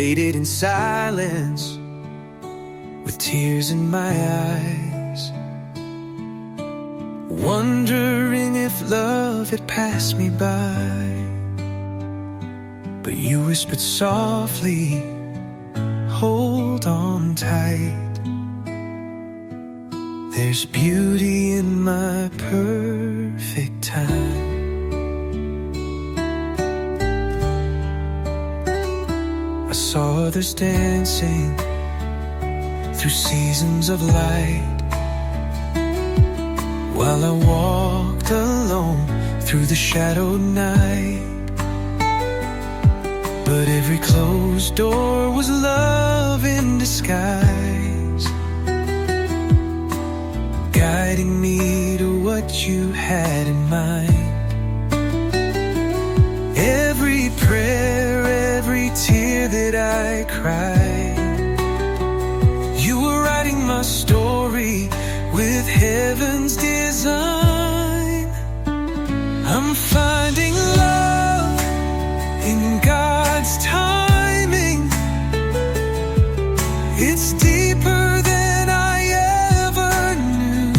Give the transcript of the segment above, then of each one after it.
waited in silence with tears in my eyes, wondering if love had passed me by. But you whispered softly, hold on tight. There's beauty in my perfect time. I saw others dancing through seasons of light, while I walked alone through the shadowed night. But every closed door was love in disguise, guiding me to what you had in mind. Every prayer, every tear that I cried, you were writing my story with heaven's design. I'm finding love in God's timing. It's deeper than I ever knew.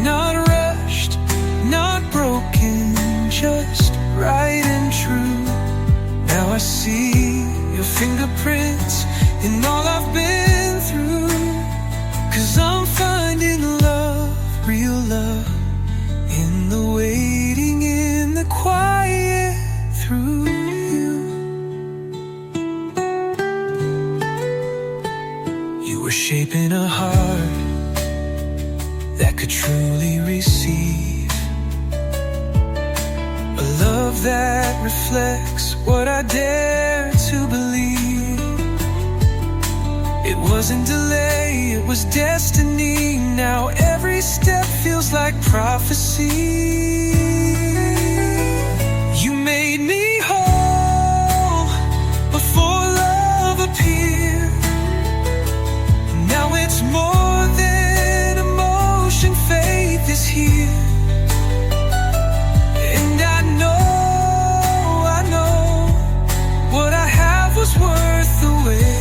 Not rushed, not broken, just right and true. Now I see your fingerprints in all I've been through. 'Cause I'm finding love, real love, in the waiting, in the quiet, through you. You were shaping a heart that could truly receive a love that reflects what I dare to believe. It wasn't delay, it was destiny. Now every step feels like prophecy. You made me whole before love appeared. Now it's more than emotion, faith is here. And I know what I have was worth the wait.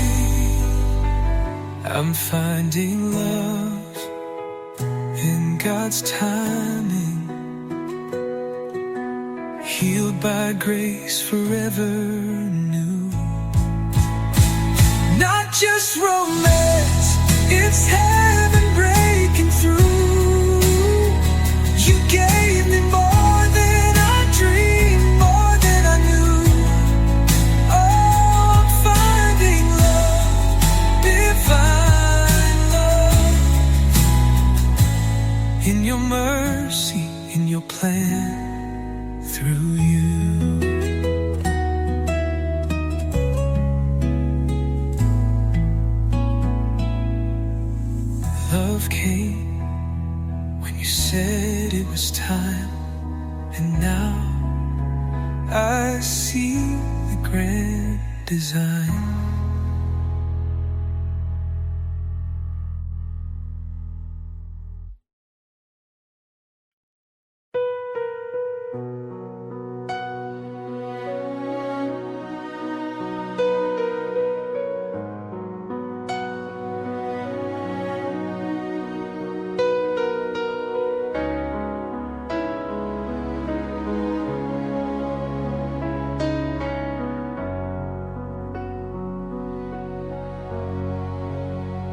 I'm finding love in God's timing, healed by grace, forever new. Not just romance, it's heaven breaking through. You gave me more than I dreamed, more than I knew. Oh, I'm finding love, divine love, in your mercy, in your plan, through you. Love came when you said it was time, and now I see the grand design.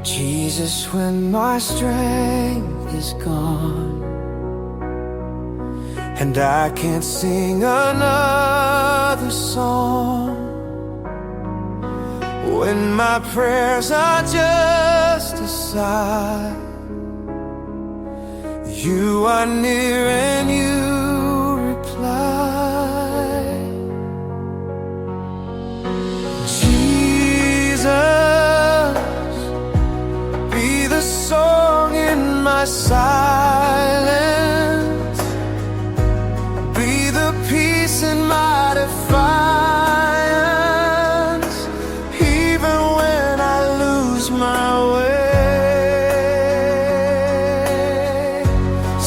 Jesus, when my strength is gone and I can't sing another song, when my prayers are just a sigh, you are near and you reply. Jesus, be the song in my silence, be the peace in my defiance, even when I lose my way.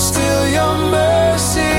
Still your mercy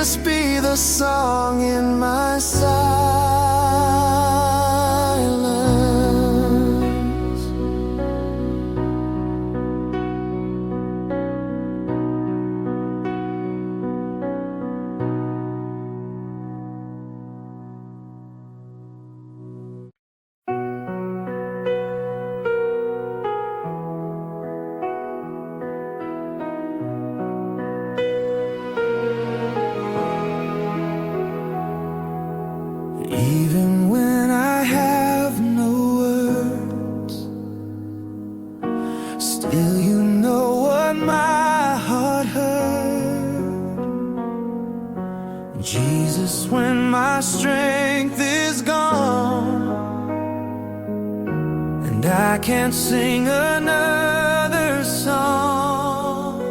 Jesus, be the song in my silence. Even when I have no words, still you know what my heart heard. Jesus, when my strength is gone and I can't sing another song,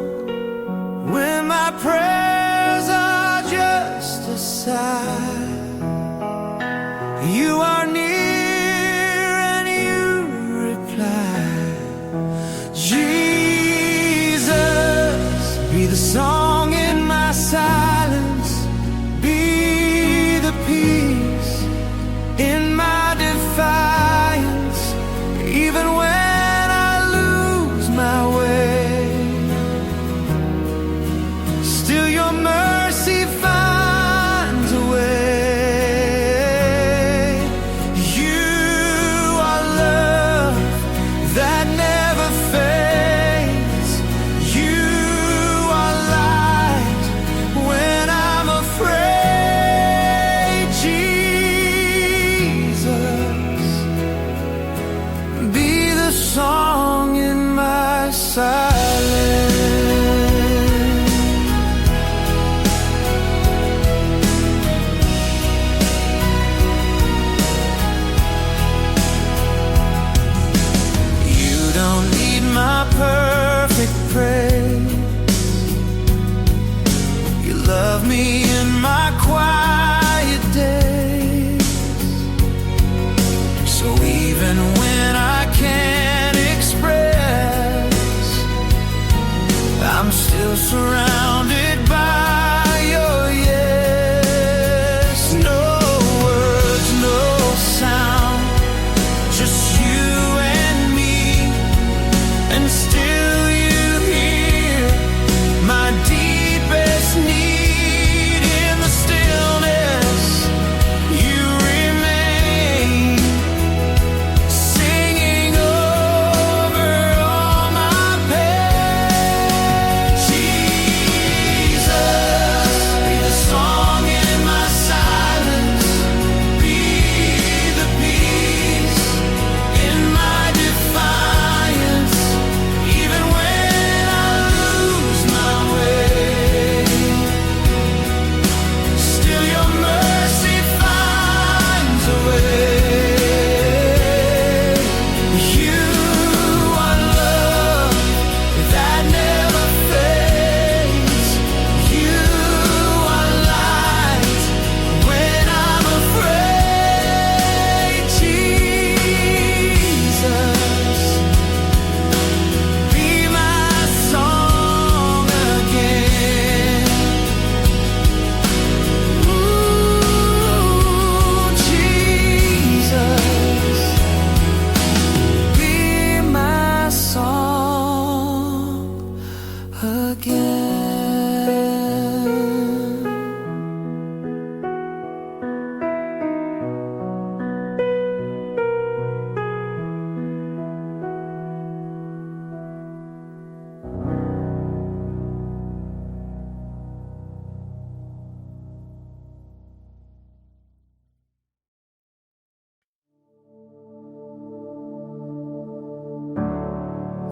when my prayers are just a sigh, you are near and you reply. Jesus, be the song in my silence, be the peace in my defiance. Even when I lose my way, still your mercy finds a way. Song in my silence. You don't need my perfect praise. You love me in my quiet days. So even when I can't express, I'm still surrounded by your yes. No words, no sound, just you and me, and still you hear my deepest need. In the stillness you remain, singing over all my pain. Jesus, be the song in my silence, be the peace in my defiance. Even when I lose my way, still your mercy finds a way. You are love that never fades. You are light when I'm afraid. Jesus, be my song again. Ooh, Jesus, be my song again.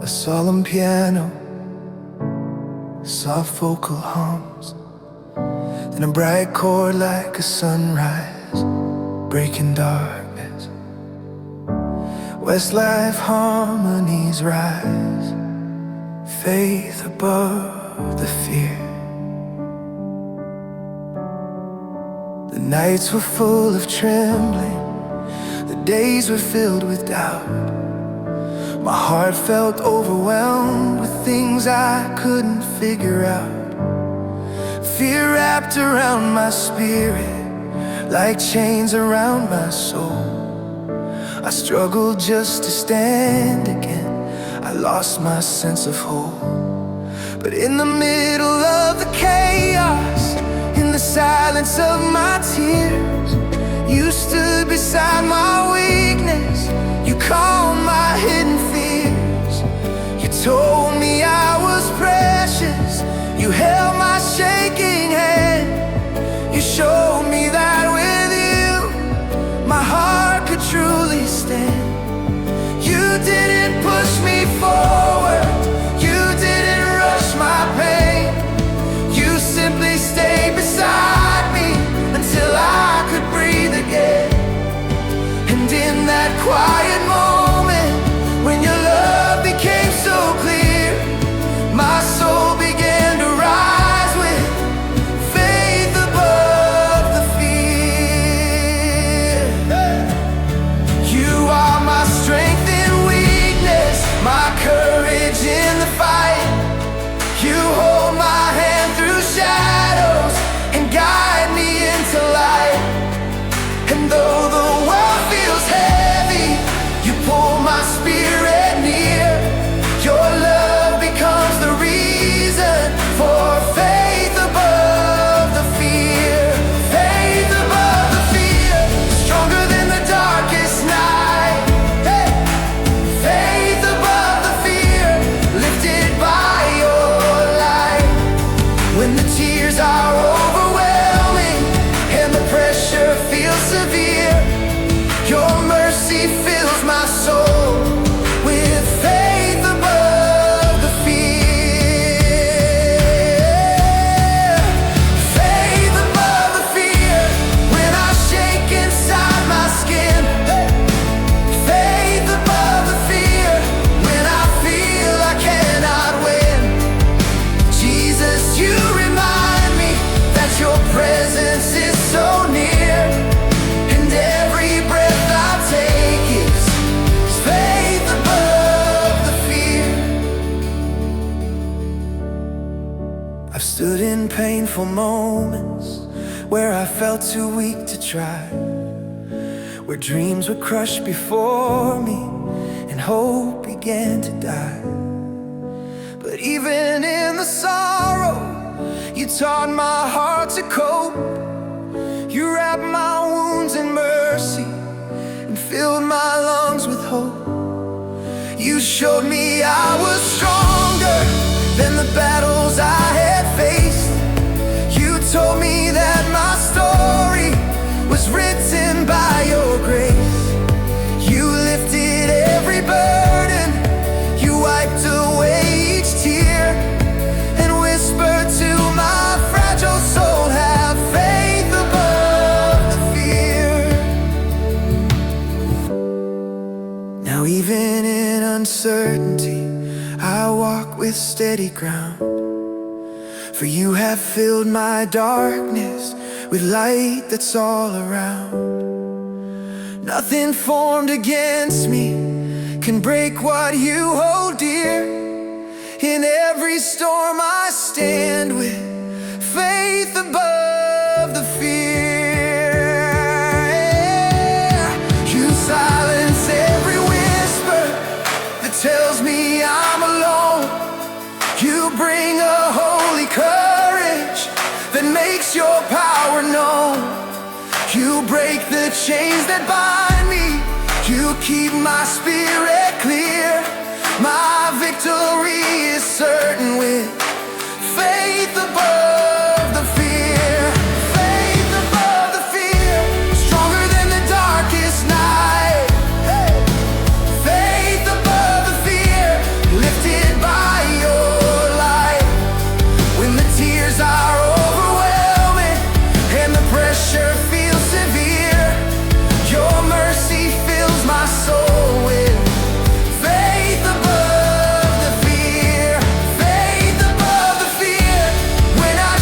A solemn piano, soft vocal hums, then a bright chord like a sunrise, breaking darkness. Westlife harmonies rise, faith above the fear. The nights were full of trembling, the days were filled with doubt. My heart felt overwhelmed with things I couldn't figure out. fear wrapped around my spirit, like chains around my soul. I struggled just to stand again. I lost my sense of hope. But in the middle of the chaos, in the silence of my tears, you stood beside my weakness. You calmed my hidden fears. You told me I was precious. You held my shaking hand. You showed me that with you my heart could truly stand. You didn't push me forward, you didn't rush my pain. You simply stayed beside me until I could breathe again. And in that quiet moment, when your love became so clear, my soul began to rise with faith above the fear. You are my strength in weakness, my courage in the fight. You hold my hand through shadows and guide me into light. And though the world feels heavy, you pull my spirit near. Your love becomes the reason for faith above the fear. Faith above the fear, stronger than the darkest night. Hey! Faith above the fear, lifted by your light. When the tears are overwhelming and the pressure feels severe, your mercy fills my soul with faith above the fear. Faith above the fear, when I shake inside my skin. Faith above the fear, when I feel I cannot win. Jesus, you remind me that your presence is so near. And every breath I take is faith above the fear. I've stood in painful moments where I felt too weak to try, where dreams were crushed before me and hope began to die. But even in the sorrow, you taught my heart to cope. You wrapped my wounds in mercy and filled my lungs with hope. You showed me I was stronger than the battles I had faced. You told me that my story was written by your grace. You lifted every burden, you wiped away each tear, and whispered to my fragile soul, have faith above the fear. Now even in uncertainty, I walk with steady ground. For you have filled my darkness with light that's all around. Nothing formed against me can break what you hold dear. In every storm I stand with faith above the fear. You silence every whisper that tells me I'm alone. You bring a holy courage that makes your power known. You break the chains that bind me. You keep my spirit clear. My victory is certain with faith above the fear. Faith above the fear, stronger than the darkest night. Hey! Faith above the fear, lifted by your light. When the tears are overwhelming and the pressure feels severe, your mercy fills my soul with faith above the fear. Faith above the fear, when I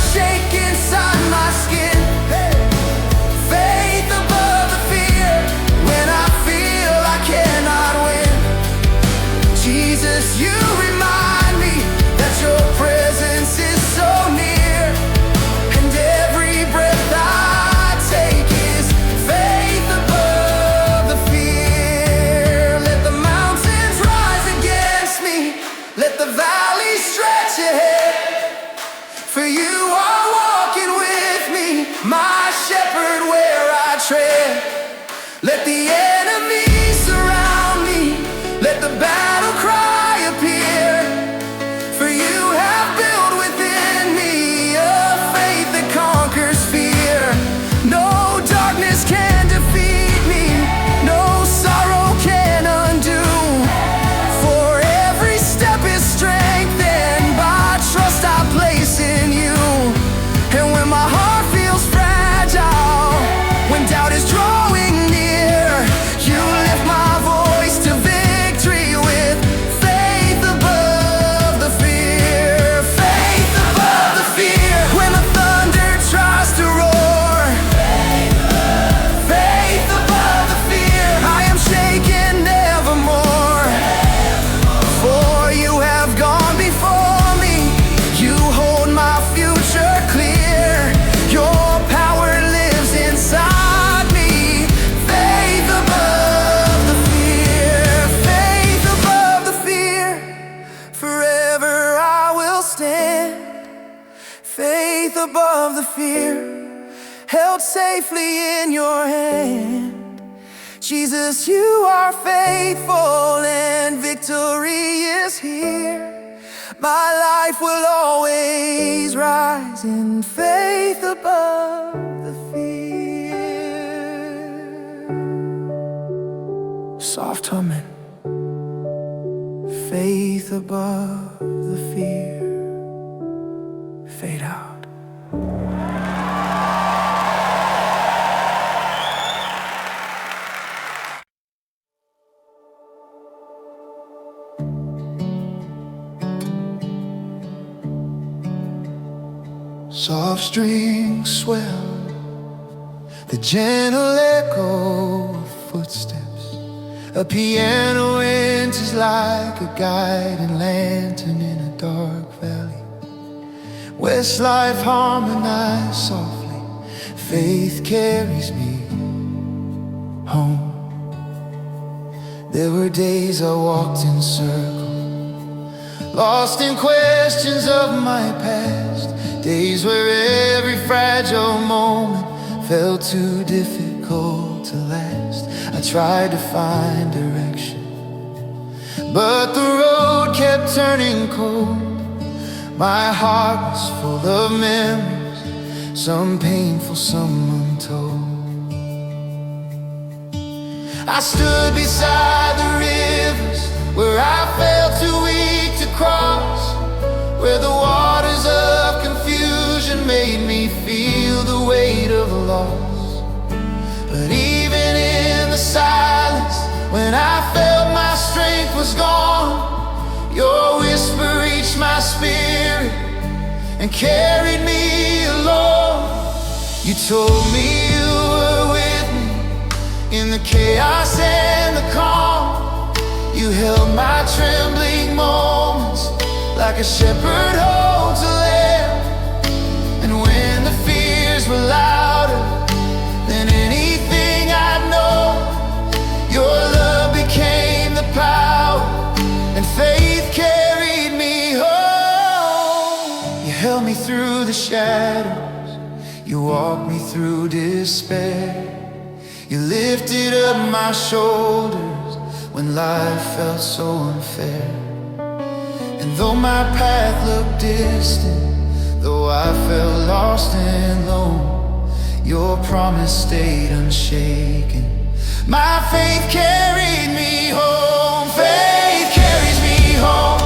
above the fear, held safely in your hand. Jesus, you are faithful and victory is here. My life will always rise in faith above the fear. Soft humming, faith above the fear. Fade out. Soft strings swell, the gentle echo of footsteps. A piano enters like a guiding lantern in a dark valley. Westlife harmonize softly, faith carries me home. There were days I walked in circles, lost in questions of my past. Days where every fragile moment felt too difficult to last. I tried to find direction, but the road kept turning cold. My heart was full of memories, some painful, some untold. I stood beside the rivers where I felt too weak to cross, where the waters of confusion made me feel the weight of loss. But even in the silence, when I felt my strength was gone, your whisper reached my spirit and carried me along. You told me you were with me in the chaos and the calm. You held my trembling moments like a shepherd holds a lamb. And when the fears were louder than anything I'd known, your love became the power, and faith carried me home. You held me through the shadows, you walked me through despair. You lifted up my shoulders when life felt so unfair. And though my path looked distant, though I felt lost and lone, your promise stayed unshaken. My faith carried me home. Faith carries me home,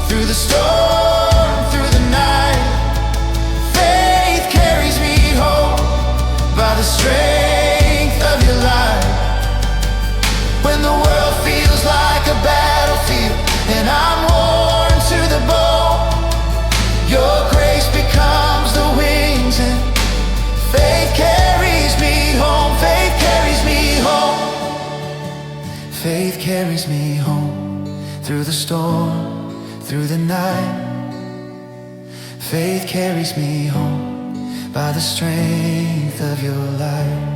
through the storm, through the night. Faith carries me home, by the strength of your light. When the world feels like a battlefield and I'm worn to the bone, your grace becomes the wings, and faith carries me home. Faith carries me home. Faith carries me home, through the storm, through the night. Faith carries me home, by the strength of your light.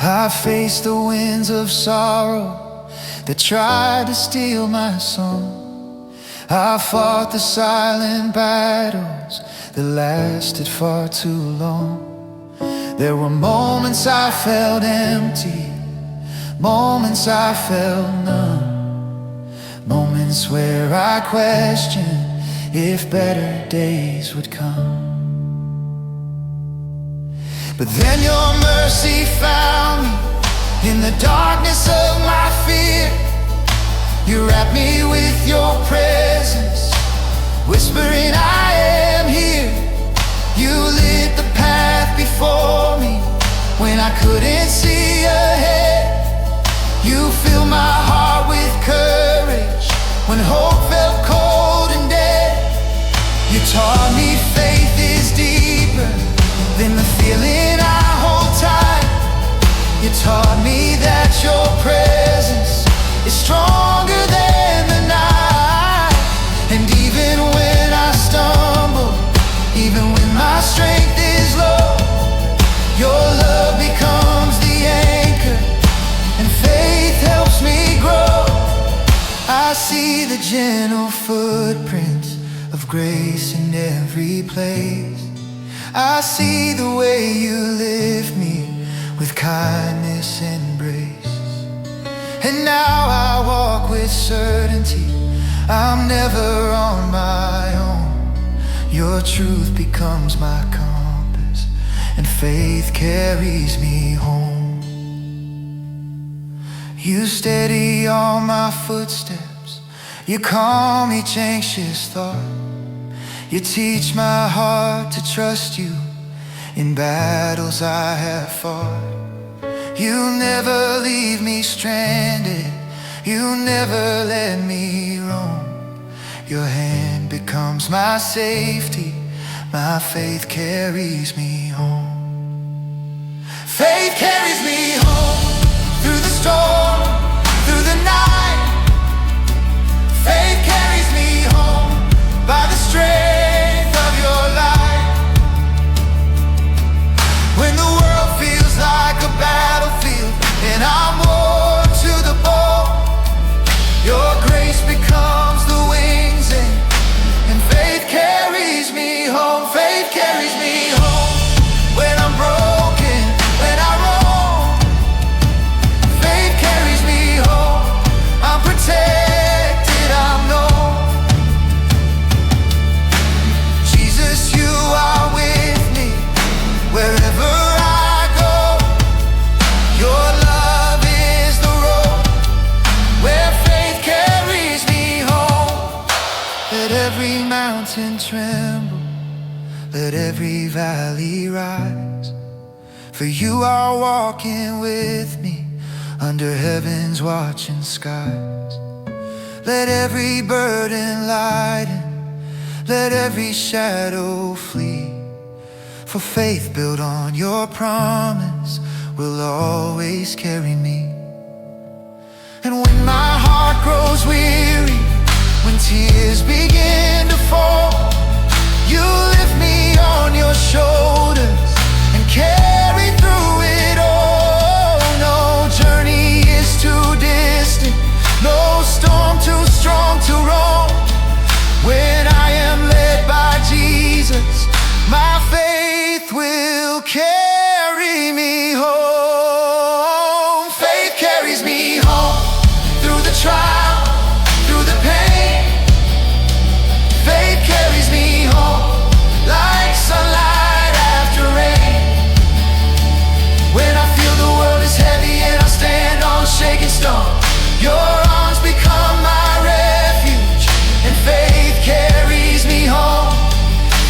I faced the winds of sorrow that tried to steal my song. I fought the silent battles that lasted far too long. There were moments I felt empty, moments I felt numb, moments where I questioned if better days would come. But then your mercy found me in the darkness of my fear. You wrapped me with your presence, whispering I am here. You lit the path before me when I couldn't see ahead. You filled my heart with courage when hope felt cold and dead. You taught me faith is deeper than the feeling I hold tight. You taught me that your presence is stronger than the night. And even when I stumble, even when my strength is low, your love becomes the anchor, and faith helps me grow. I see the gentle footprints of grace in every place. I see the way you lift me with kindness and grace. And now I walk with certainty, I'm never on my own. Your truth becomes my compass, and faith carries me home. You steady all my footsteps, you calm each anxious thought. You teach my heart to trust you in battles I have fought. You never leave me stranded, you never let me roam. Your hand becomes my safety, my faith carries me home. Faith carries me home, through the storm, through the night. Faith carries me home, by the strength of your light. When the world feels like a battlefield and I'm worn to the bone, your grace becomes the wings and faith carries me home. Faith carries me home, when I'm broken, when I roam. Faith carries me home, I'm protected, I'm known. Jesus, you are with me wherever I go. Your love is the road where faith carries me home. Let every mountain tremble, let every valley rise, for you are walking with me under heaven's watching skies. Let every burden lighten, let every shadow flee, for faith built on your promise will always carry me. And when my heart grows weary, when tears begin to fall, you lift me on your shoulders and carry through it all. No journey is too distant, no storm too strong to roam. When I am led by Jesus, my faith will carry me home. Faith carries me home, through the trial, through the pain. Faith carries me home, like sunlight after rain. When I feel the world is heavy and I stand on shaking stone, your arms become my refuge, and faith carries me home.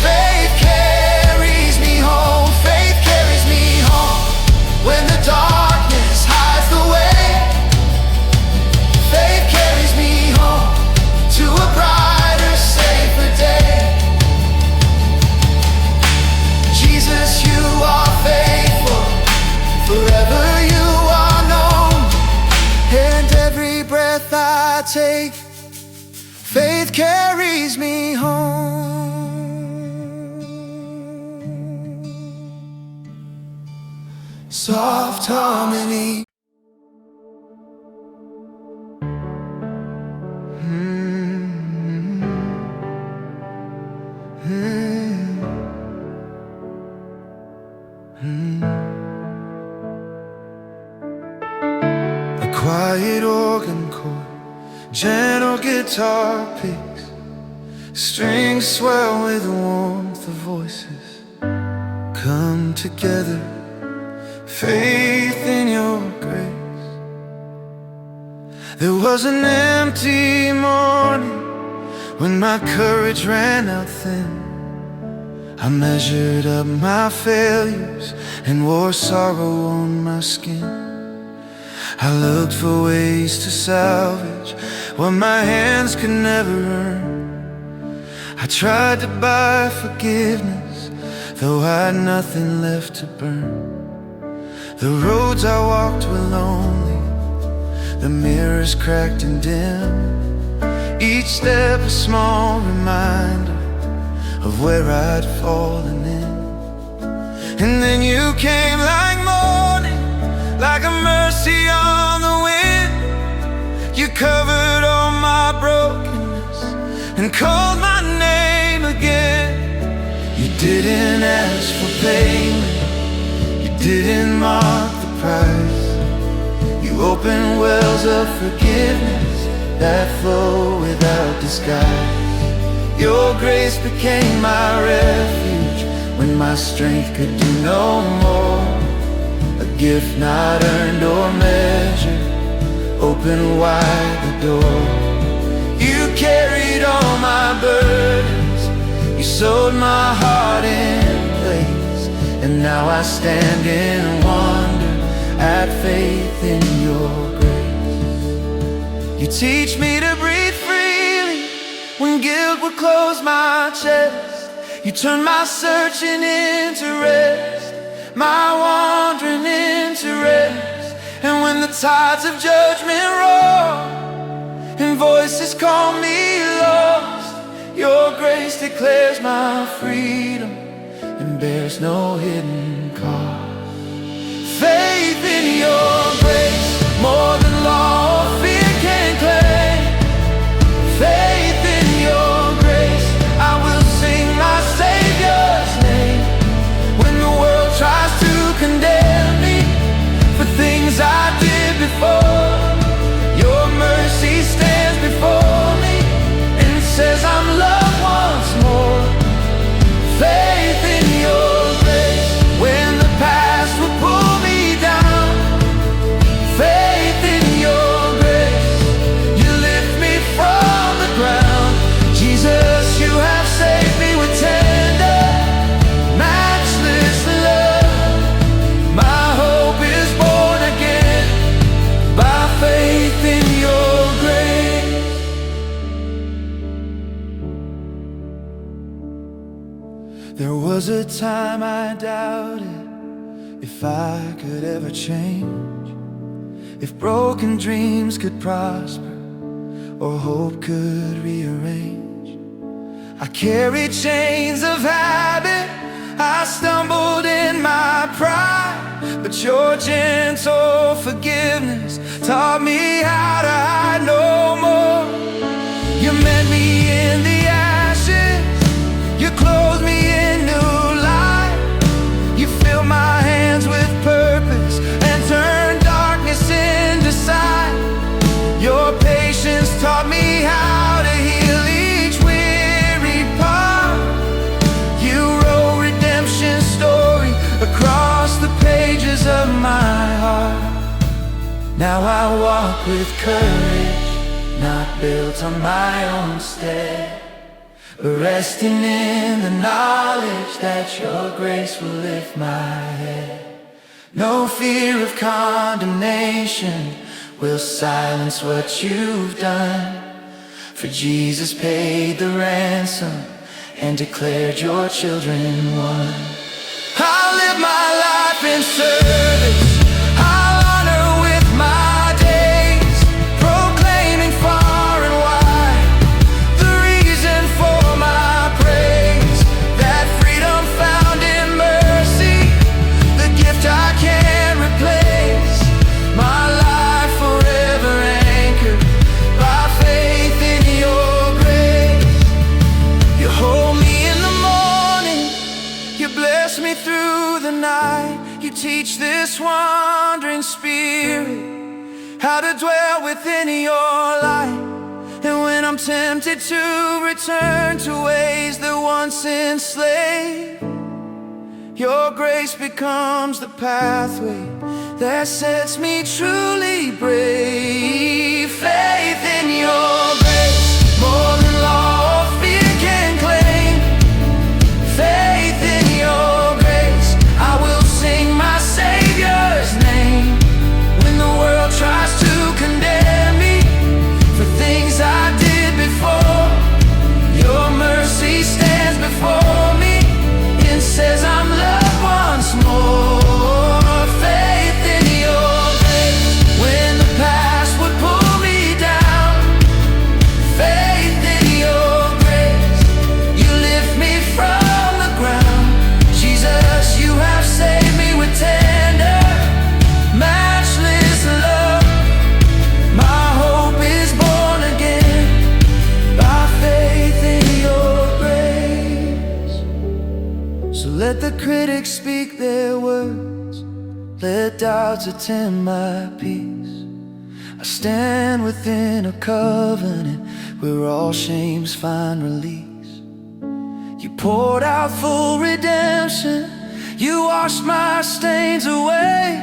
Faith carries me home. Faith carries me home, when the darkness hides the way. Faith carries me home, to a brighter, safer day. Jesus, you are faithful, forever you are known. And every breath I take, faith carries me home. Soft harmony. A quiet organ chord, gentle guitar picks, strings swell with the warmth of voices. Come together, faith in your grace. There was an empty morning when my courage ran out thin. I measured up my failures and wore sorrow on my skin. I looked for ways to salvage what my hands could never earn. I tried to buy forgiveness, though I had nothing left to burn. The roads I walked were lonely, the mirrors cracked and dim, each step a small reminder of where I'd fallen in. And then you came like morning, like a mercy on the wind. You covered all my brokenness and called my name You didn't ask for payment, you didn't mark the price. You opened wells of forgiveness that flow without disguise. Your grace became my refuge when my strength could do no more. A gift not earned or measured, open wide the door. You carried all my burdens, you sewed my heart in place, and now I stand in wonder at faith in your grace. You teach me to breathe freely when guilt would close my chest. You turn my searching into rest, my wandering into rest. And when the tides of judgment roar and voices call me lost, your grace declares my freedom and bears no hidden cost. Faith in your grace, more than law or fear can claim. Faith in your grace, I will sing my Savior's name. When the world tries to condemn me for things I did before, your mercy stands before me and says I'm loved once more. Faith in your grace, when the past will pull me down. Faith in your grace, you lift me from the ground. Jesus, you have saved me with tender, matchless love. My hope is born again by faith in your grace. There was a time I doubted if I could ever change, if broken dreams could prosper or hope could rearrange. I carried chains of habit, I stumbled in my pride, but your gentle forgiveness taught me how to hide no more. You met me in the ashes, you clothed me in new light. You filled my hands with purpose and turned darkness into sight. Your patience taught me how to heal each weary part. You wrote redemption's story across the pages of my heart. Now I walk with courage, not built on my own stead, but resting in the knowledge that your grace will lift my head. No fear of condemnation will silence what you've done, for Jesus paid the ransom and declared your children one. I'll live my life in service, I'll honor with my days, proclaiming far and wide the reason for my praise. That freedom found in mercy, the gift I can't replace. My life forever anchored by faith in your grace. You hold me in the morning, you bless me through the night. You teach this wandering spirit how to dwell within your light. And when I'm tempted to return to ways that once enslaved, your grace becomes the pathway that sets me truly brave. Faith in your grace, more than law or fear can claim. Faith in your grace, I will sing my Savior's name. When the world tries to condemn me for things I did before, your mercy stands before me and says I'm loved once more. Faith in your grace, when the past would pull me down. So let the critics speak their words, let doubts attend my peace. I stand within a covenant where all shames find release. You poured out full redemption, you washed my stains away.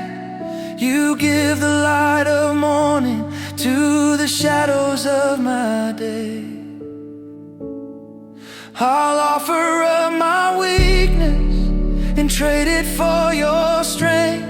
You give the light of morning to the shadows of my day. I'll offer up my weakness and trade it for your strength.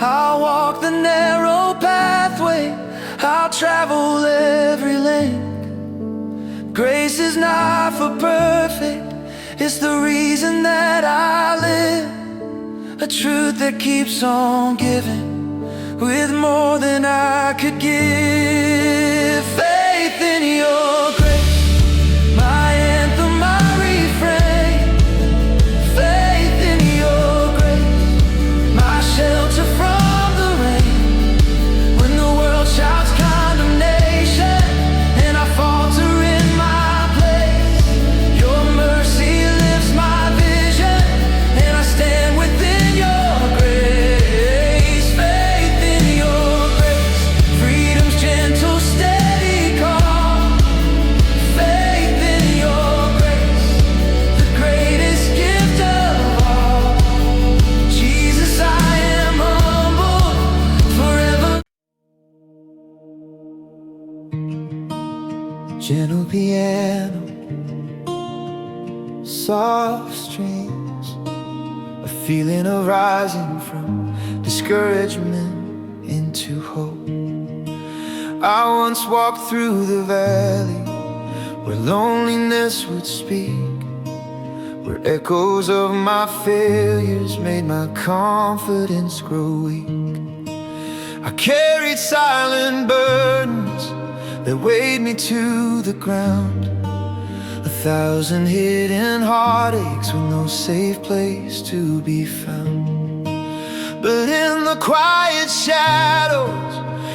I'll walk the narrow pathway, I'll travel every length. Grace is not for perfect, it's the reason that I live. A truth that keeps on giving with more than I could give. Faith in your grace, my anthem, my refrain. Faith in your grace, my shelter from the rain. When the world shouts condemnation and I falter in my place, your mercy lifts my vision and I stand within your grace. Faith in your grace, freedom's gentle, steady call. Faith in your grace, the greatest gift of all. Jesus, I am humble forever. Gentle piano, soft strings, a feeling of rising from discouragement into hope. I once walked through the valley where loneliness would speak, where echoes of my failures made my confidence grow weak. I carried silent burdens that weighed me to the ground, 1,000 hidden heartaches with no safe place to be found. But in the quiet shadows,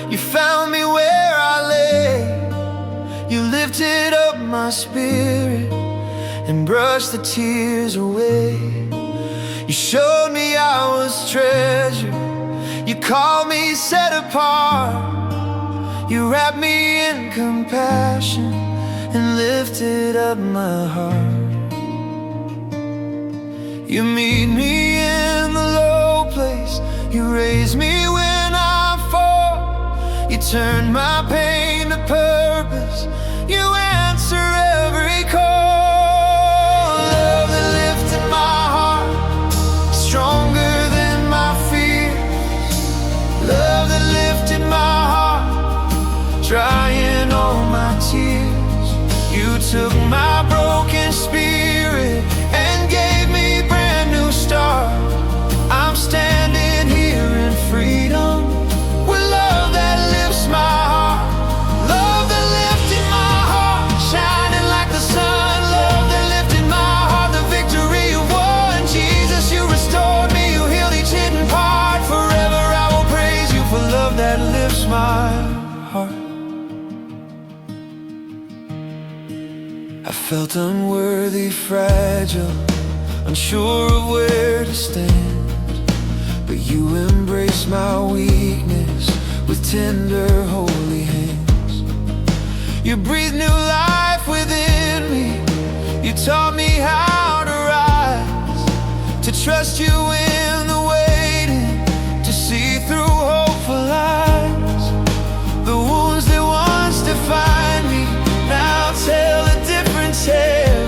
you found me where I lay. You lifted up my spirit and brushed the tears away. You showed me I was treasured, you called me set apart. You wrapped me in compassion and lifted up my heart. You meet me in the low place, you raise me when I fall. You turn my pain to purpose, you answer every call. Love that lifted my heart, stronger than my fears. Love that lifted my heart, drying all my tears. You took my broken spirit and gave me brand new start. I'm standing here in freedom with love that lifts my heart. Love that lifted my heart, shining like the sun. Love that lifted my heart, the victory you won. Jesus, you restored me, you healed each hidden part. Forever I will praise you for love that lifts my heart. I felt unworthy, fragile, unsure of where to stand, but you embraced my weakness with tender, holy hands. You breathed new life within me, you taught me how to rise, to trust you in the waiting, to see through hopeful lies. The wounds that once defined me now tell a different tale.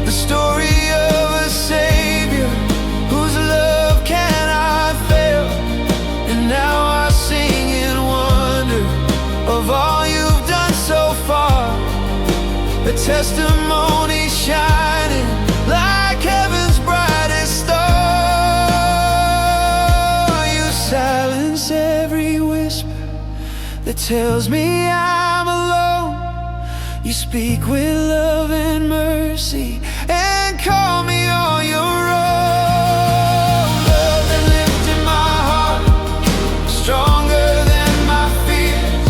The story of a Savior whose love cannot fail. And now I sing in wonder of all you've done so far, a testimony shining like heaven's brightest star. You silence every whisper that tells me I'm alone. You speak with love and mercy and call me on your own. Love that lifted my heart, stronger than my fears.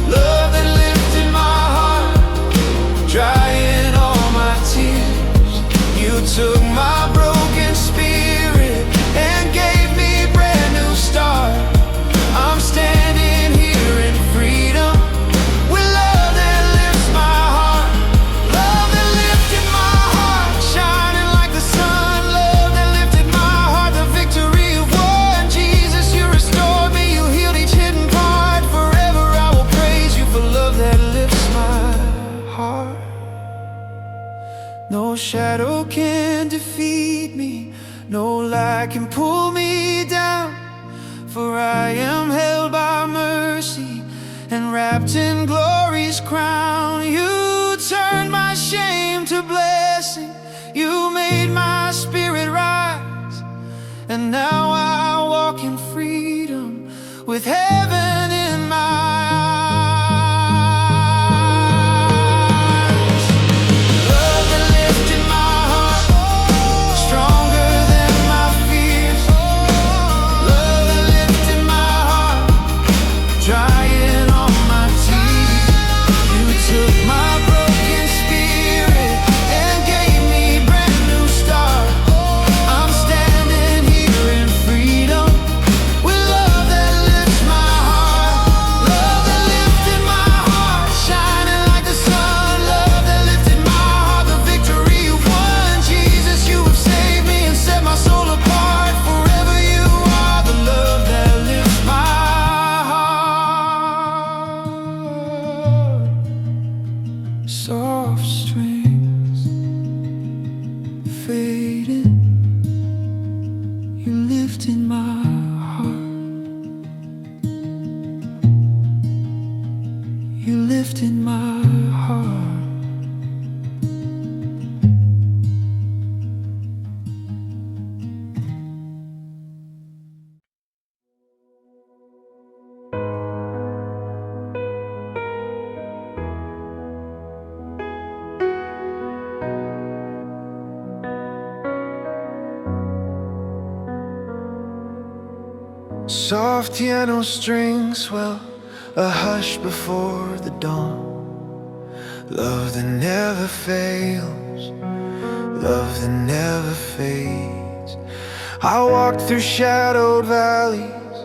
Love that lifted my heart, drying all my tears. You took took my broken spirit and gave me a brand new start. I'm standing here in freedom with love that lifts my heart. Love that lifted my heart, shining like the sun. Love that lifted my heart, the victory of won. Jesus, you restored me, you healed each hidden part. Forever I will praise you for love that lifts my heart. No shadow can defeat me, no lie can pull me down. For I am held by mercy and wrapped in glory's crown. You turned my shame to blessing, you made my spirit rise. And now I walk in freedom with heaven in my eyes. Love that lifted my heart, stronger than my fears. Love that lifted my heart, drying all my tears. You took my broken spirit and gave me a brand new start. I'm standing here in freedom with love that lifts my heart. Love that lifted my heart, shining like the sun. Love that lifted my heart, the victory you won. Jesus, you have saved me and set my soul apart. Forever you are the love that lifts my heart. Soft strings fading, you lifted my heart. You lifted my heart. Soft piano strings swell, a hush before the dawn. Love that never fails, love that never fades. I walked through shadowed valleys,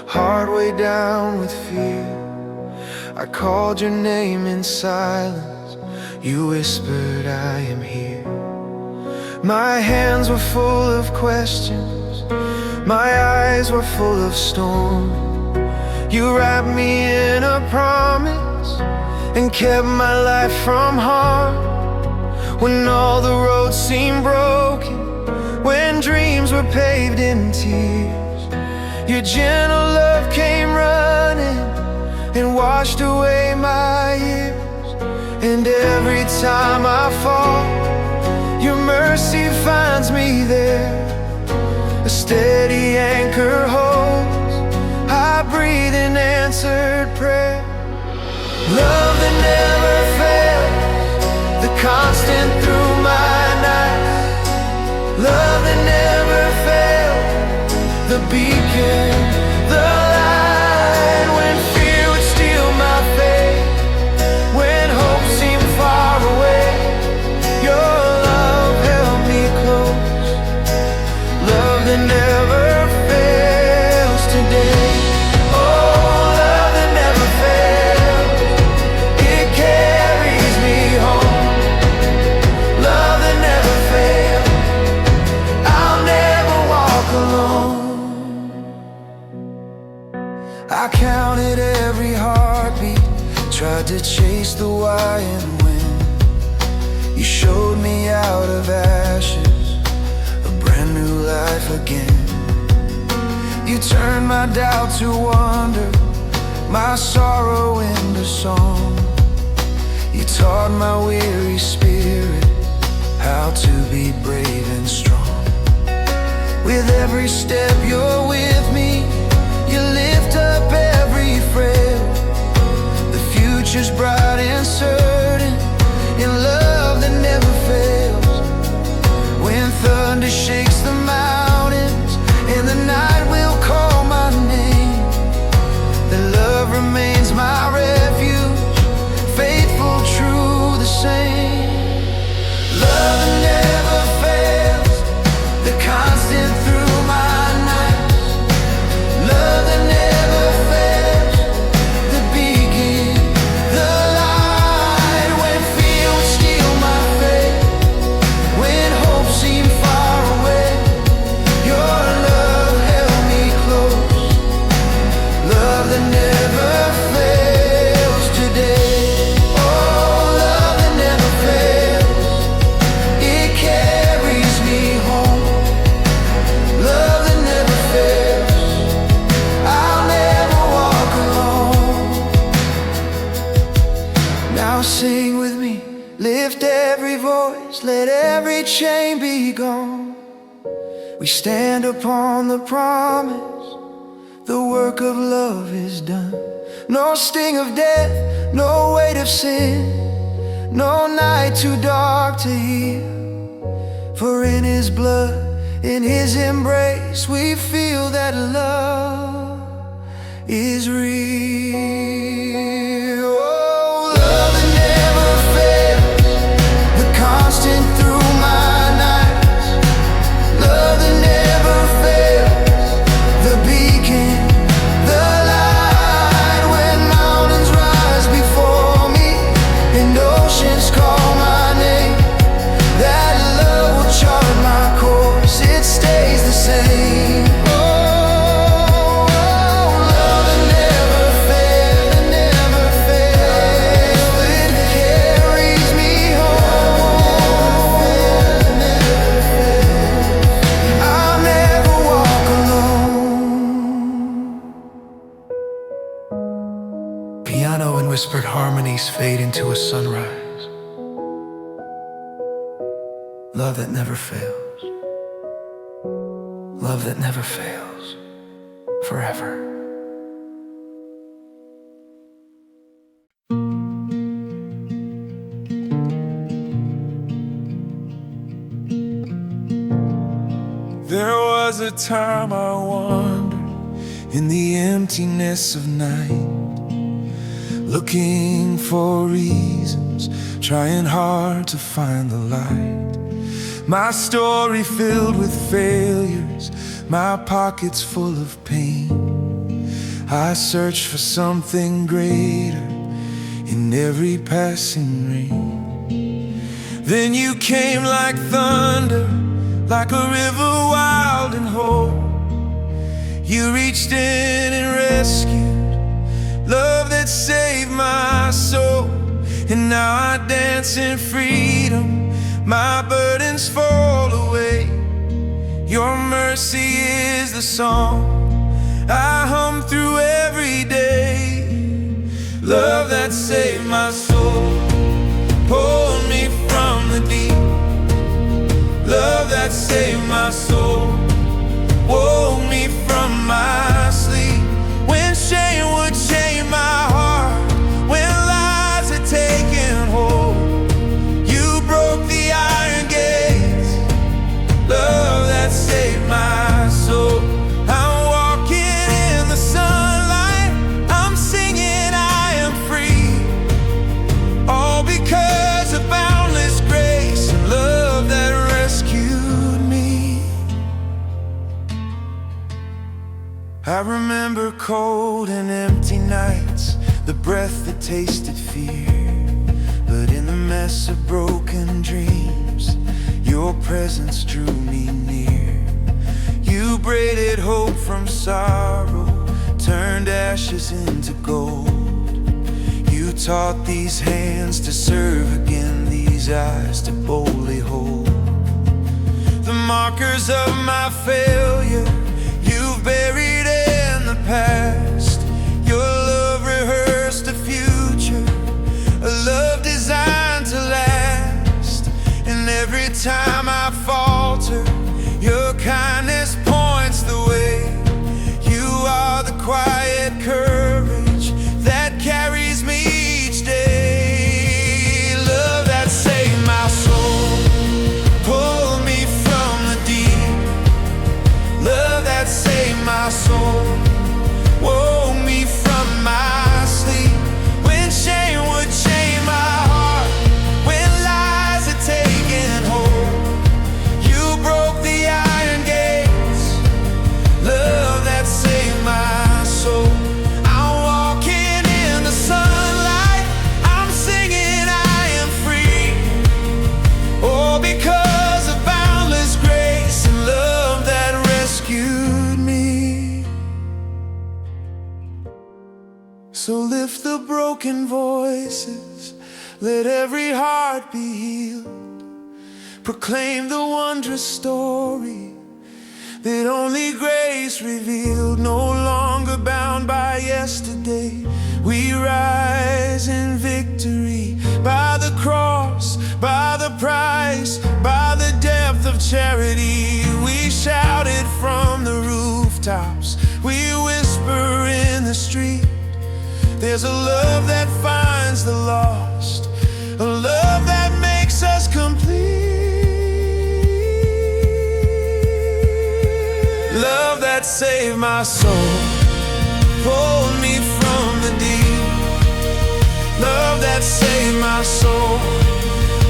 heart way down with fear. I called your name in silence, you whispered I am here. My hands were full of questions, my eyes were full of storm. You wrapped me in a promise and kept my life from harm. When all the roads seemed broken, when dreams were paved in tears, your gentle love came running and washed away my years. And every time I fall, your mercy finds me there. A steady anchor holds, I breathe in answered prayer. Love that never fails, the constant through my nights. Love that never fails, the beacon, the light. When fear would steal my faith, when hope seemed far away, your love held me close. Love that never fails today. Oh, love that never fails, it carries me home. Love that never fails, I'll never walk alone. I counted every heartbeat, tried to chase the why and when. You showed me out of ashes a brand new life again. You turned my doubt to wonder, my sorrow into song. You taught my weary spirit how to be brave and strong. With every step you're with me, you lift up every frail. The future's bright and certain in love that never fails. When thunder shakes the mountains and the night will call my name, then love remains my refuge, faithful, true, the same. Love that never fails. be gone. We stand upon the promise, the work of love is done. No sting of death, no weight of sin, no night too dark to heal. For in His blood, in His embrace, we feel that love is real. Oh, love that never fails, the constant through my nights. Love that never fails, the beacon, the light. When mountains rise before me and oceans call my name, that love will chart my course, it stays the same. Piano and whispered harmonies fade into a sunrise. Love that never fails. Love that never fails. Forever. There was a time I wandered in the emptiness of night, looking for reasons, trying hard to find the light. My story filled with failures, my pockets full of pain. I searched for something greater in every passing rain. Then you came like thunder, like a river wild and whole. You reached in and rescued love that saved my soul. And now I dance in freedom, my burdens fall away. Your mercy is the song I hum through every day. Love that saved my soul, pulled me from the deep. Love that saved my soul, woke me from my sleep. When shame would chain my heart, when lies had taken hold, you broke the iron gates. Love that saved my soul. I'm walking in the sunlight, I'm singing I am free, all because of boundless grace and love that rescued me. I remember cold and empty nights, the breath that tasted fear. But in the mess of broken dreams, your presence drew me near. You braided hope from sorrow, turned ashes into gold. You taught these hands to serve again, these eyes to boldly hold. The markers of my failure you've buried in the past. Your love rehearsed a future, a love designed to last. And every time I falter, your kindness points the way. You are the quiet courage that carries me each day. Love that saved my soul, pulled me from the deep. Love that saved my soul, woke me from my sleep. When shame would chain my heart, when lies had taken hold, you broke the iron gates. Love that saved my soul. I'm walking in the sunlight, I'm singing I am free, all because of boundless grace and love that rescued me. So lift the broken voices, let every heart be healed. Proclaim the wondrous story that only grace revealed. No longer bound by yesterday, we rise in victory. By the cross, by the price, by the depth of charity. We shouted from the rooftops, we whisper in the street. There's a love that finds the lost, a love that makes us complete. Love that saved my soul, pulled me from the deep. Love that saved my soul,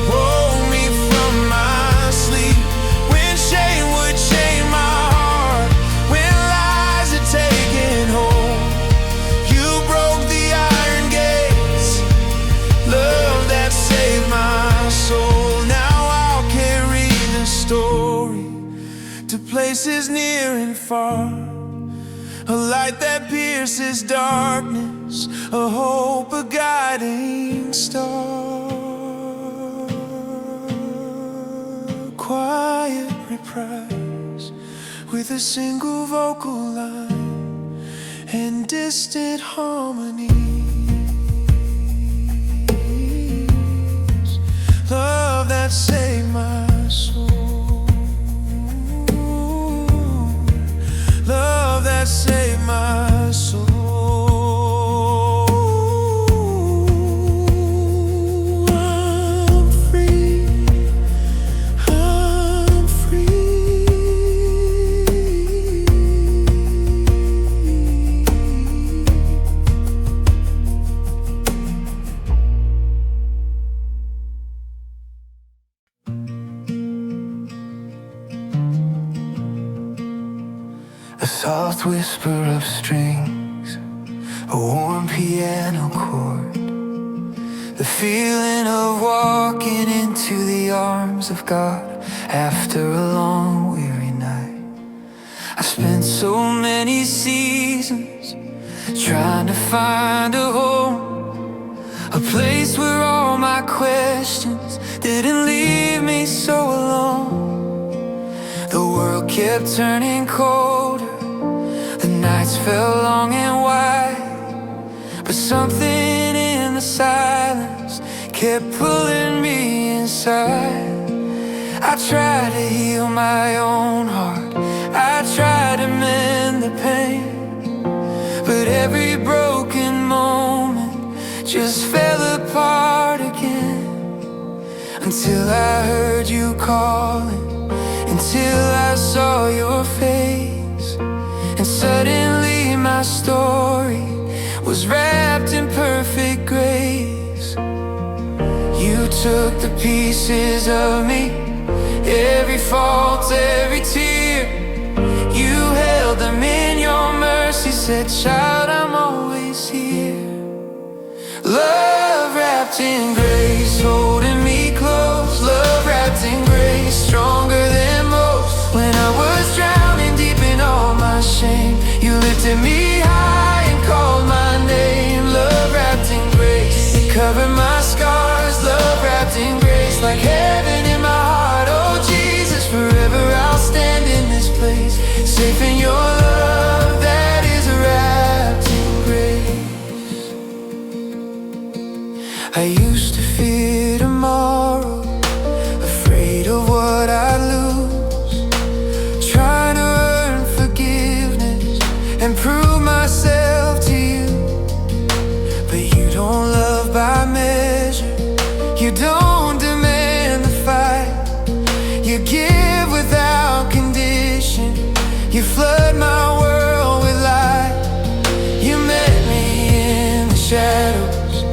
woke me from my sleep. When shame would chain my heart, when lies had taken hold, you broke the iron gates. Love that saved my soul. Now I'll carry the story to places near and far, a light that pierces darkness, a hope, a guiding star. Quiet reprise with a single vocal line and distant harmonies. Love that saved my soul, love that saved my soul. A soft whisper of strings, a warm piano chord, the feeling of walking into the arms of God after a long weary night. I spent so many seasons trying to find a home, a place where all my questions didn't leave me so alone. The world kept turning colder, the nights fell long and wide, but something in the silence kept pulling me inside. I tried to heal my own heart, I tried to mend the pain, but every broken moment just fell apart again. Until I heard you calling, until I saw your face, and suddenly my story was wrapped in perfect grace. You took the pieces of me, every fault, every tear. You held them in your mercy, said, child, I'm always here. Love wrapped in grace, holding me close. Love wrapped in grace, stronger than most. When I was drowning deep in all my shame, you lifted me high and called my name. Love wrapped in grace, it covered my scars. Love wrapped in grace, like heaven in my heart. Oh Jesus, forever I'll stand in this place, safe in your love that is wrapped in grace. I used to fear tomorrow, afraid of what I'd lose, trying to earn forgiveness and prove myself to you. But you don't love by measure, you don't demand the fight. You give without condition, you flood my world with light. You met me in the shadows,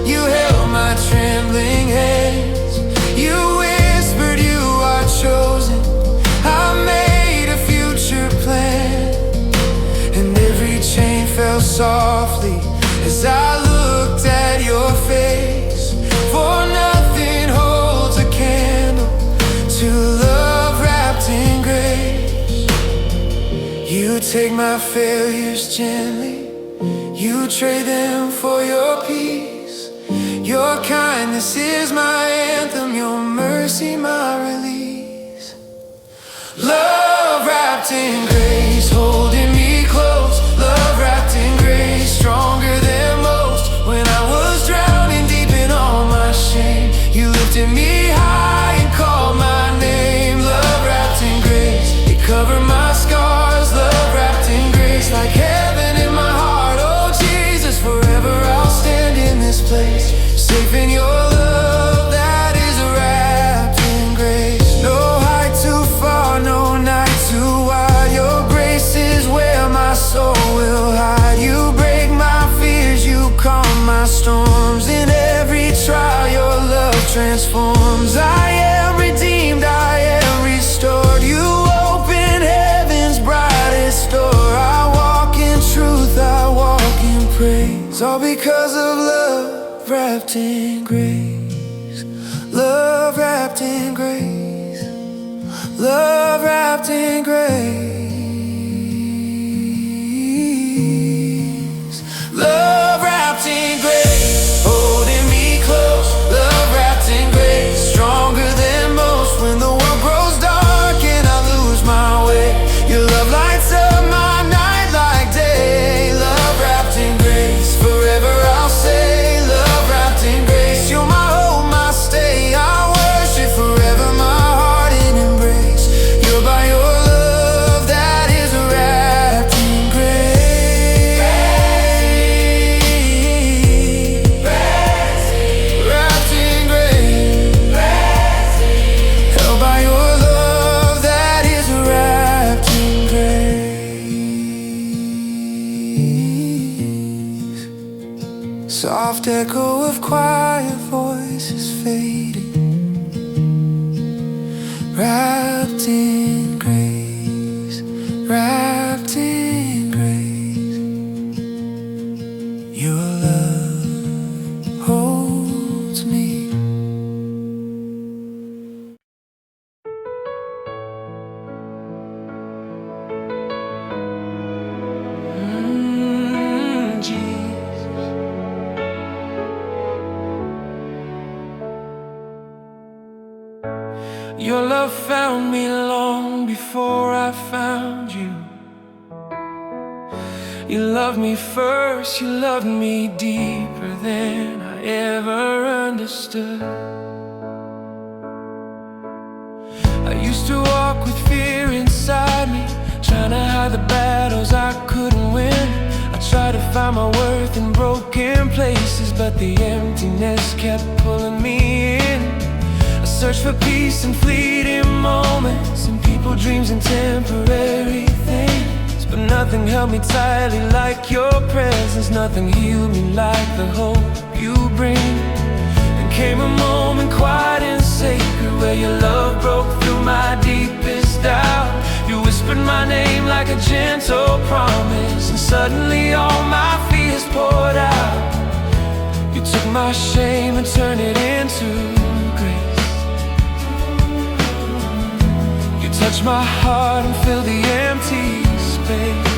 you held my trembling hands. You whispered you are chosen, I made a future plan. And every chain fell softly as I looked at your face. For nothing holds a candle to love wrapped in grace. You take my failures gently, you trade them for your peace. Your kindness is my anthem, your mercy my release. Love wrapped in grace, holding me close. Love wrapped in grace, stronger than most. When I was drowning deep in all my shame, you lifted me high and called my name. Love wrapped It's all because of love wrapped in grace. Love wrapped in grace. Love wrapped in grace. Love wrapped in grace. Holding me close. Love wrapped in grace. Stronger than most when the world grows dark and I lose my way. Your love lights up my night like day. Love wrapped in grace. Forever I'll say, love wrapped in grace. You're my hope, my stay. I worship forever, my heart in embrace. You're by your love that is wrapped in grace. Wrapped in grace. Held by your love that is wrapped in grace. Soft echo of quiet voices fading. Wrapped in grace. Wrapped in grace. Your love holds me. Jesus. Your love found me long before I found you. You loved me first, you loved me deeper than I ever understood. I used to walk with fear inside me, trying to hide the battles I couldn't win. I tried to find my worth in broken places, but the emptiness kept pulling me in. I searched for peace in fleeting moments, and people, dreams, and temporary things, but nothing held me tightly like your presence. Nothing healed me like the hope you bring. And came a moment quiet and sacred where your love broke through my deepest doubt. You whispered my name like a gentle promise, and suddenly all my fears poured out. You took my shame and turned it into grace. You touched my heart and filled the empty space.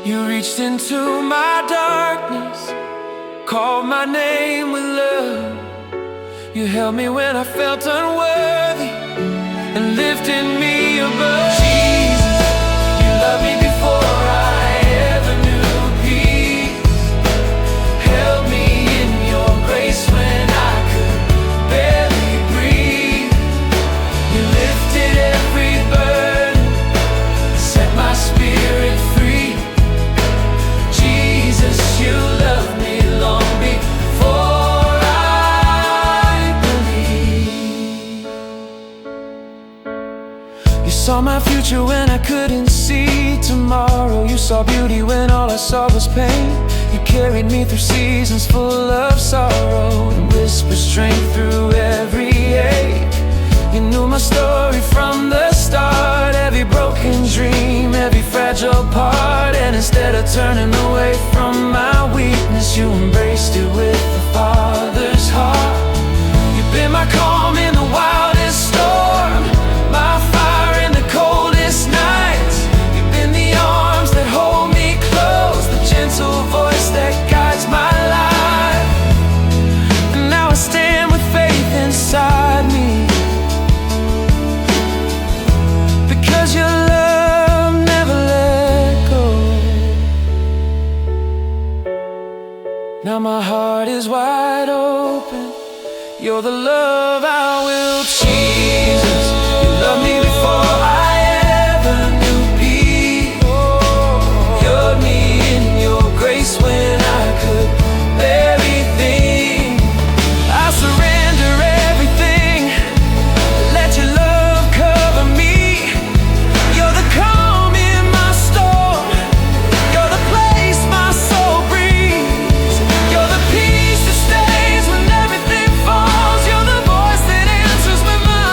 You reached into my darkness, called my name with love. You held me when I felt unworthy and lifted me above. Jesus, you loved me before I ever knew peace. Held me in your grace when I could barely breathe. You lifted every burden, set my spirit free. Jesus, you loved me long before I believed. You saw my future when I couldn't see tomorrow. You saw beauty when all I saw was pain. You carried me through seasons full of sorrow and whispered strength through every ache. You knew my story from the start, every broken dream, every fragile part. And instead of turning away from my weakness, you embraced it with the Father's heart. You've been my calm in the wildest storm, my fire in the coldest nights. You've been the arms that hold me close, the gentle voice that guides my life. And now I stand with faith inside me, because your love never let go. Now my heart is wide open. You're the love I will choose. Jesus, you loved me before I ever knew peace. Held me in your grace when I could barely think. I surrender everything, let your love cover me. You're the calm in my storm, you're the place my soul breathes. You're the peace that stays when everything falls. You're the voice that answers when my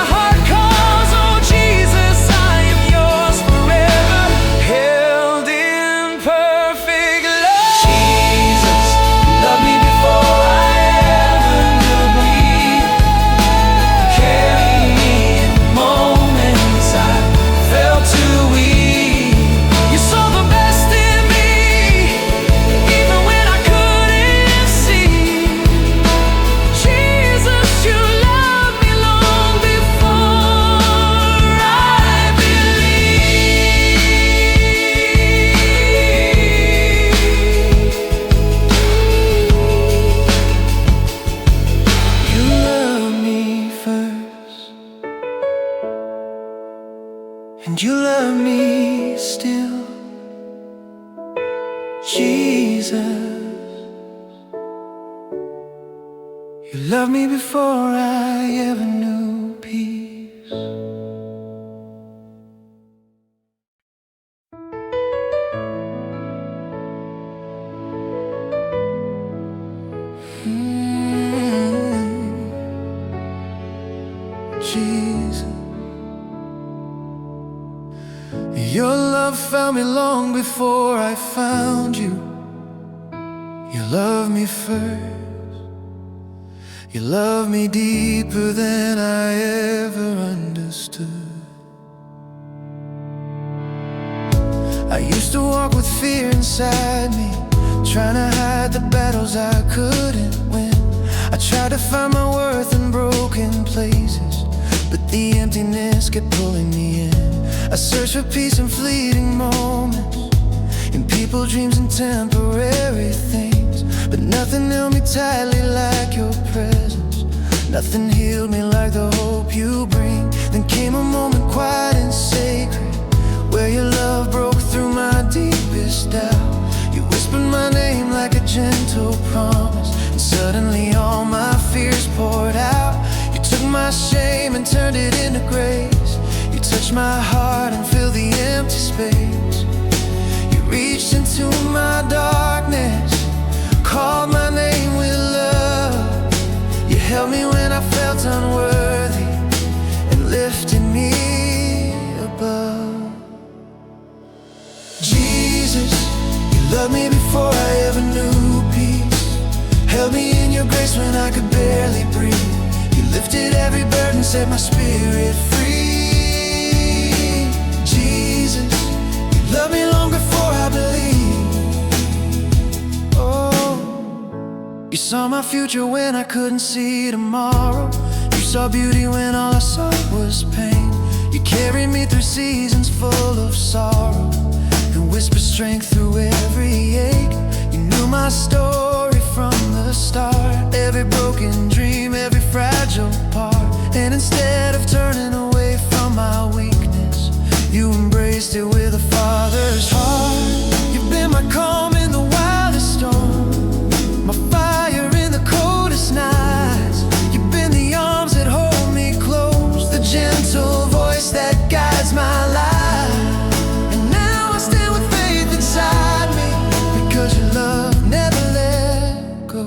And you love me still, Jesus. You loved me before I ever knew peace. Jesus, your love found me long before I found you. You loved me first. You love me deeper than I ever understood. I used to walk with fear inside me, trying to hide the battles I couldn't win. I tried to find my worth in broken places, but the emptiness kept pulling me in. I searched for peace in fleeting moments, in people, dreams, and temporary things, but nothing held me tightly like your presence. Nothing healed me like the hope you bring. Then came a moment quiet and sacred, where your love broke through my deepest doubt. You whispered my name like a gentle promise, and suddenly all my fears poured out. You took my shame and turned it into grace. You touched my heart and filled the empty space. You reached into my darkness, called my name with love. You held me when I felt unworthy and lifted me above. Jesus, you loved me before I ever knew peace. Held me in your grace when I could barely breathe. You lifted every burden, set my spirit free. Jesus, you loved me long before I believed. You saw my future when I couldn't see tomorrow. You saw beauty when all I saw was pain. You carried me through seasons full of sorrow, and whispered strength through every ache. You knew my story from the start, every broken dream, every fragile part. And instead of turning away from my weakness, you embraced it with a father's heart. You've been my calm in the wildest storm, my fire in the coldest nights. You've been the arms that hold me close, the gentle voice that guides my life. And now I stand with faith inside me, because your love never let go.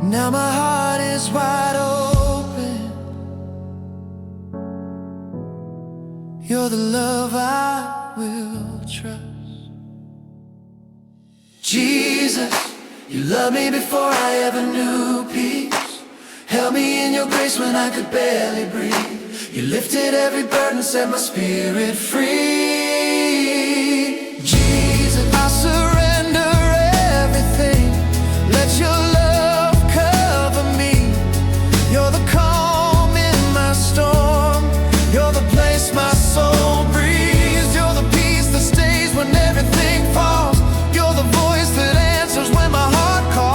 Now my heart is wide open. You're the love I will trust. Jesus, you loved me before I ever knew peace. Held me in your grace when I could barely breathe. You lifted every burden, set my spirit free. Jesus, I surrender everything. Let your love cover me. You're the calm in my storm. You're the place my soul breathes. You're the peace that stays when everything falls. You're the voice that answers when my heart calls.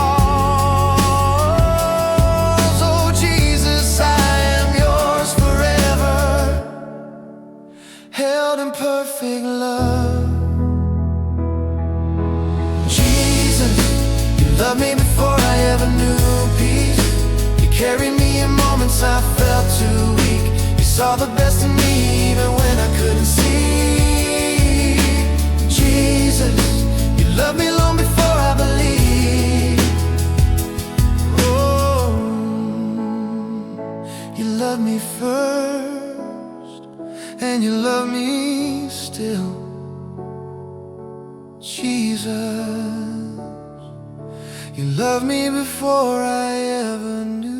Oh Jesus, I am yours forever, held in perfect love. Jesus, you loved me before I ever knew peace. You carried me in moments I felt too weak. You saw the best in me even when I couldn't see. Jesus, you loved me long before I believed. Oh, you loved me first, and you love me still. Jesus, you loved me before I ever knew.